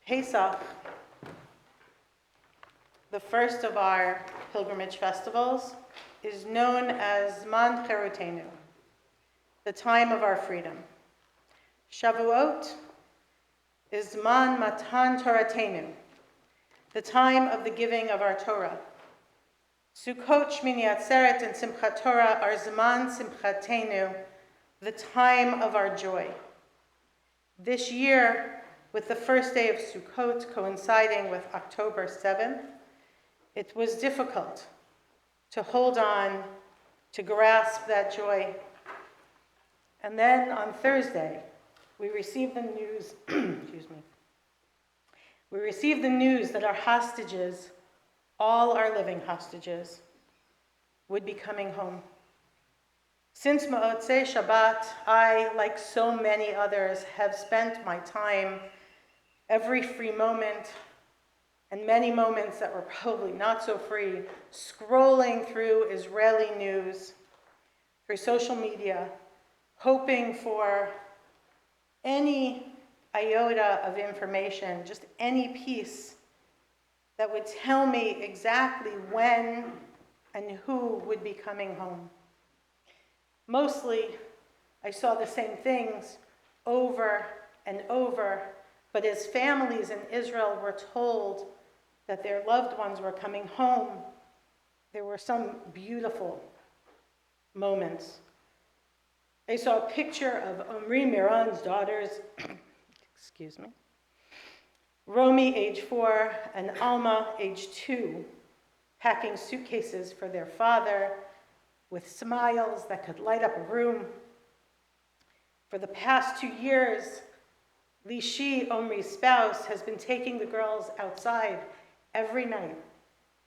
Pesach, the first of our pilgrimage festivals, is known as Zman Cherutenu, the time of our freedom. Shavuot is Zman Matan Toratenu, the time of the giving of our Torah. Sukkot, Shmini Atzeret, and Simchat Torah are Zman Simchatenu, the time of our joy. This year, with the first day of Sukkot coinciding with October 7th, it was difficult to hold on, to grasp that joy. And then on Thursday, we received the news, we received the news that our hostages, all our living hostages, would be coming home. Since Motzei Shabbat, I, like so many others, have spent my time, every free moment, and many moments that were probably not so free, scrolling through Israeli news, through social media, hoping for any iota of information, just any piece that would tell me exactly when and who would be coming home. Mostly, I saw the same things over and over, but as families in Israel were told that their loved ones were coming home, there were some beautiful moments. I saw a picture of Omri Miron's daughters, Romy, age 4, and Alma, age 2, packing suitcases for their father with smiles that could light up a room. For the past 2 years, Lishi, Omri's spouse, has been taking the girls outside every night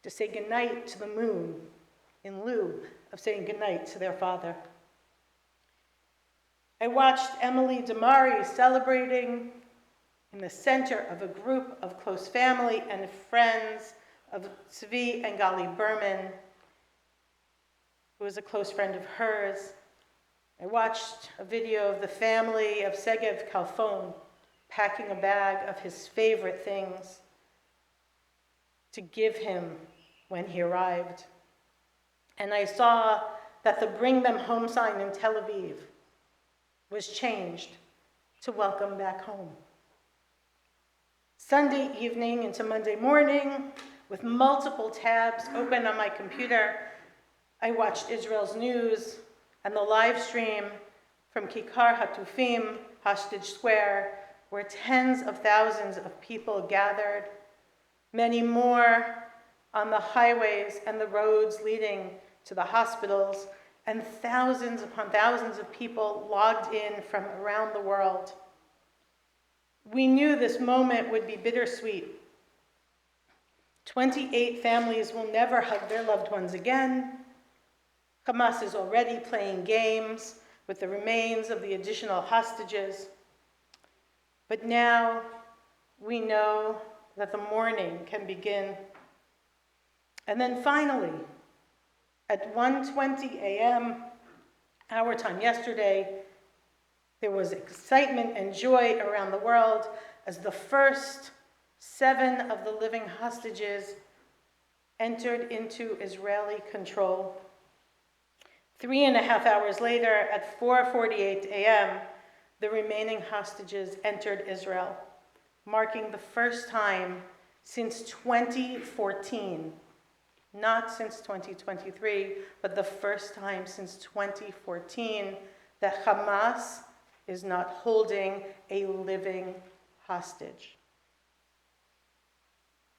to say goodnight to the moon in lieu of saying goodnight to their father. I watched Emily Damari celebrating in the center of a group of close family and friends of Tzvi and Gali Berman, who was a close friend of hers. I watched a video of the family of Segev Kalfon packing a bag of his favorite things to give him when he arrived. And I saw that the Bring Them Home sign in Tel Aviv was changed to welcome back home. Sunday evening into Monday morning, with multiple tabs open on my computer, I watched Israel's news and the live stream from Kikar Hatufim, Hostage Square, where tens of thousands of people gathered, many more on the highways and the roads leading to the hospitals, and thousands upon thousands of people logged in from around the world. We knew this moment would be bittersweet. 28 families will never hug their loved ones again. Hamas is already playing games with the remains of the additional hostages. But now we know that the mourning can begin. And then finally, at 1:20 a.m., our time yesterday, there was excitement and joy around the world as the first 7 of the living hostages entered into Israeli control. 3.5 hours later, at 4:48 a.m., the remaining hostages entered Israel, marking the first time since 2014, not since 2023, but the first time since 2014 that Hamas is not holding a living hostage.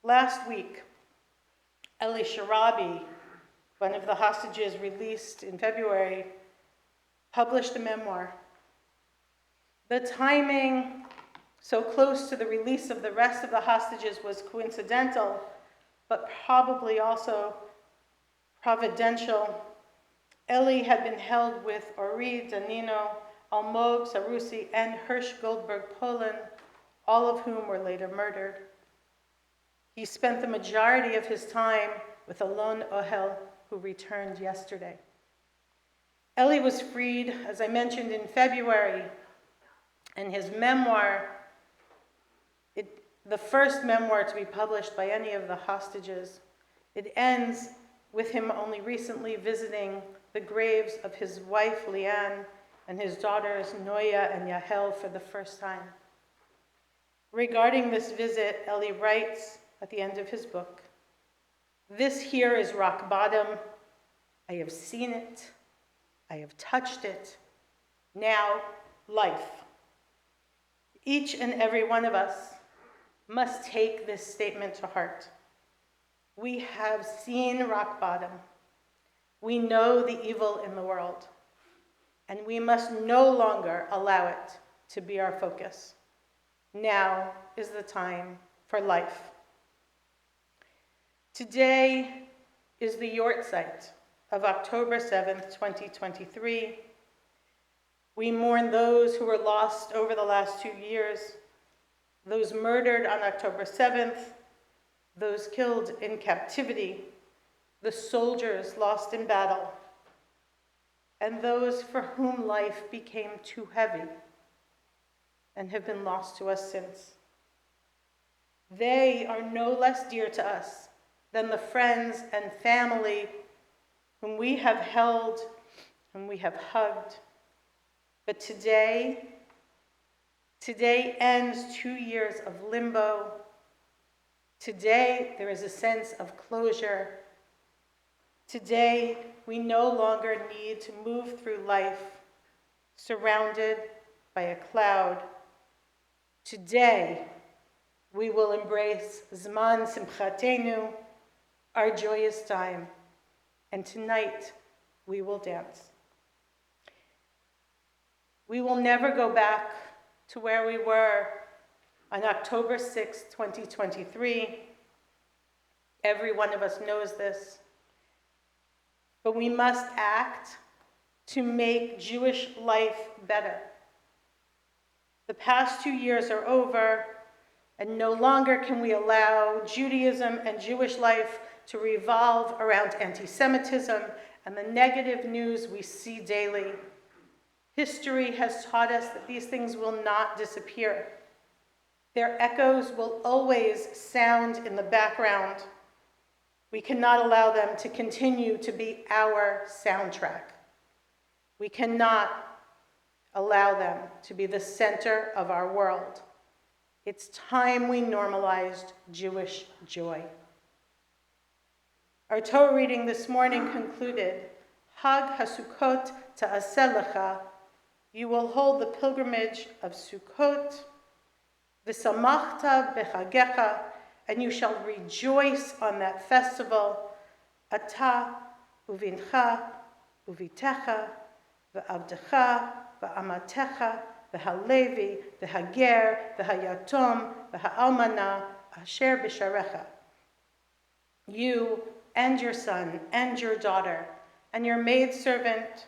Last week, Eli Sharabi, one of the hostages released in February, published a memoir. The timing so close to the release of the rest of the hostages was coincidental, but probably also providential. Eli had been held with Ori Danino, Almog Sarusi, and Hirsch Goldberg Poland, all of whom were later murdered. He spent the majority of his time with Alon Ohel, who returned yesterday. Eli was freed, as I mentioned, in February, and his memoir, the first memoir to be published by any of the hostages. It ends with him only recently visiting the graves of his wife, Leanne, and his daughters, Noya and Yahel, for the first time. Regarding this visit, Eli writes at the end of his book, "This here is rock bottom. I have seen it. I have touched it. Now, life." Each and every one of us must take this statement to heart. We have seen rock bottom. We know the evil in the world, and we must no longer allow it to be our focus. Now is the time for life. Today is the Yortzeit of October 7th, 2023. We mourn those who were lost over the last 2 years, those murdered on October 7th, those killed in captivity, the soldiers lost in battle, and those for whom life became too heavy and have been lost to us since. They are no less dear to us than the friends and family whom we have held, whom we have hugged. But today ends 2 years of limbo. Today there is a sense of closure. Today we no longer need to move through life surrounded by a cloud. Today we will embrace Zman Simchatenu, our joyous time, and tonight we will dance. We will never go back to where we were on October 6, 2023. Every one of us knows this. But we must act to make Jewish life better. The past 2 years are over, and no longer can we allow Judaism and Jewish life to revolve around anti-Semitism and the negative news we see daily. History has taught us that these things will not disappear. Their echoes will always sound in the background. We cannot allow them to continue to be our soundtrack. We cannot allow them to be the center of our world. It's time we normalized Jewish joy. Our Torah reading this morning concluded, Hag HaSukkot Ta'aseh Lecha, you will hold the pilgrimage of Sukkot, V'samachta Bechagecha, and you shall rejoice on that festival, Ata Uvincha Uvitecha V'avdecha V'amatecha V'halevi V'hager V'hayatom V'ha'almana Asher B'sharecha. You and your son and your daughter and your maidservant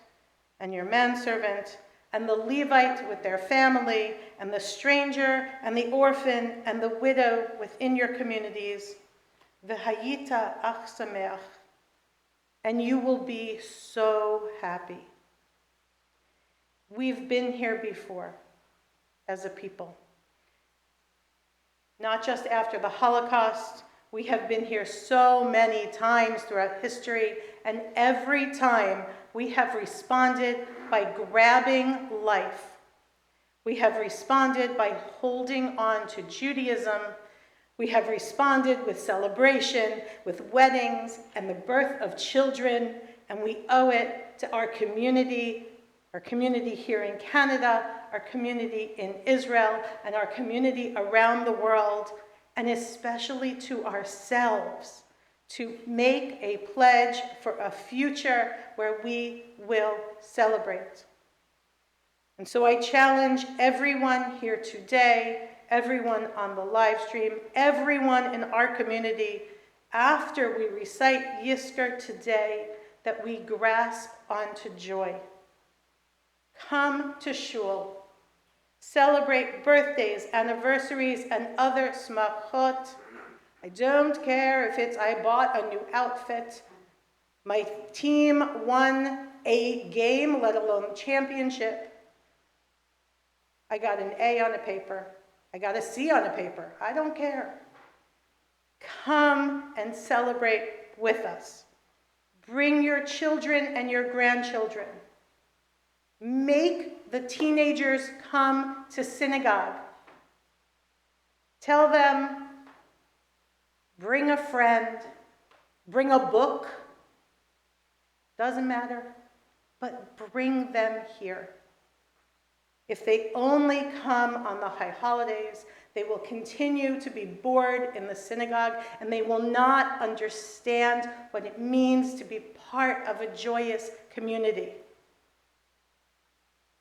and your manservant and the Levite with their family, and the stranger, and the orphan, and the widow within your communities, v'hayita ach sameach, and you will be so happy. We've been here before as a people. Not just after the Holocaust, we have been here so many times throughout history, and every time we have responded by grabbing life. We have responded by holding on to Judaism. We have responded with celebration, with weddings, and the birth of children, and we owe it to our community here in Canada, our community in Israel, and our community around the world, and especially to ourselves, to make a pledge for a future where we will celebrate. And so I challenge everyone here today, everyone on the live stream, everyone in our community, after we recite Yizkor today, that we grasp onto joy. Come to shul. Celebrate birthdays, anniversaries, and other smachot. I don't care if it's I bought a new outfit, my team won a game, let alone championship. I got an A on a paper. I got a C on a paper. I don't care. Come and celebrate with us. Bring your children and your grandchildren. Make the teenagers come to synagogue. Tell them, bring a friend, bring a book. Doesn't matter, but bring them here. If they only come on the high holidays, they will continue to be bored in the synagogue, and they will not understand what it means to be part of a joyous community.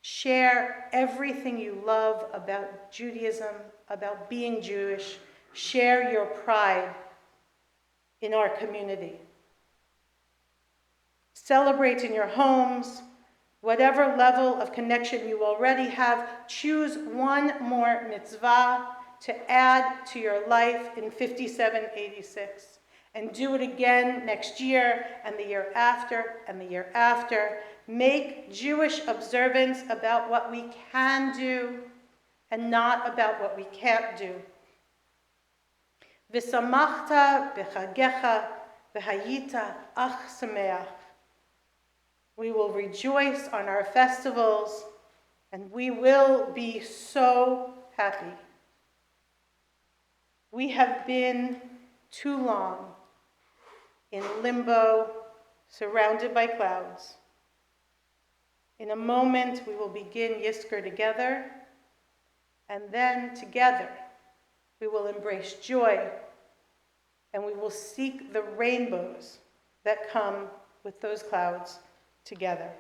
Share everything you love about Judaism, about being Jewish. Share your pride in our community. Celebrate in your homes. Whatever level of connection you already have, choose one more mitzvah to add to your life in 5786. And do it again next year, and the year after, and the year after. Make Jewish observance about what we can do and not about what we can't do. V'samachta b'chagecha v'hayita ach sameach. We will rejoice on our festivals, and we will be so happy. We have been too long in limbo, surrounded by clouds. In a moment, we will begin Yizkor together, and then together we will embrace joy, and we will seek the rainbows that come with those clouds together.